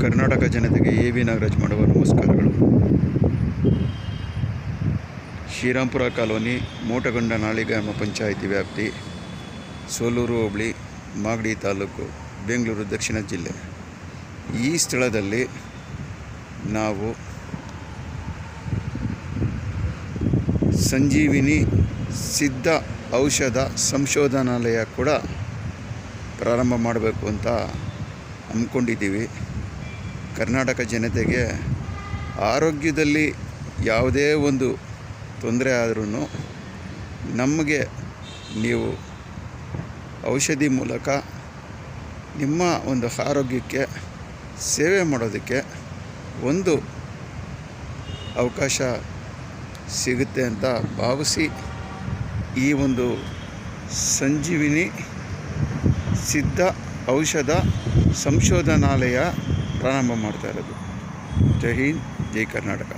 ಕರ್ನಾಟಕ ಜನತೆಗೆ ಎ.ವಿ. ನಾಗರಾಜ್ ಮಾಡುವ ನಮಸ್ಕಾರಗಳು. ಶ್ರೀರಾಂಪುರ ಕಾಲೋನಿ, ಮೋಟಗೊಂಡನಹಳ್ಳಿ ಗ್ರಾಮ ಪಂಚಾಯಿತಿ ವ್ಯಾಪ್ತಿ, ಸೋಲೂರು ಹೋಬಳಿ, ಮಾಗಡಿ ತಾಲೂಕು, ಬೆಂಗಳೂರು ದಕ್ಷಿಣ ಜಿಲ್ಲೆ. ಈ ಸ್ಥಳದಲ್ಲಿ ನಾವು ಸಂಜೀವಿನಿ ಸಿದ್ಧ ಔಷಧ ಸಂಶೋಧನಾಲಯ ಕೂಡ ಪ್ರಾರಂಭ ಮಾಡಬೇಕು ಅಂತ ಅಂದ್ಕೊಂಡಿದ್ದೀವಿ. ಕರ್ನಾಟಕ ಜನತೆಗೆ ಆರೋಗ್ಯದಲ್ಲಿ ಯಾವುದೇ ಒಂದು ತೊಂದರೆ ಆದ್ರೂ ನಮಗೆ ನೀವು ಔಷಧಿ ಮೂಲಕ ನಿಮ್ಮ ಒಂದು ಆರೋಗ್ಯಕ್ಕೆ ಸೇವೆ ಮಾಡೋದಕ್ಕೆ ಒಂದು ಅವಕಾಶ ಸಿಗುತ್ತೆ ಅಂತ ಭಾವಿಸಿ ಈ ಒಂದು ಸಂಜೀವಿನಿ ಸಿದ್ಧ ಔಷಧ ಸಂಶೋಧನಾಲಯ ಪ್ರಾರಂಭ ಮಾಡ್ತಾ ಇರೋದು. ಜೈ ಹಿಂದ್, ಜೈ ಕರ್ನಾಟಕ.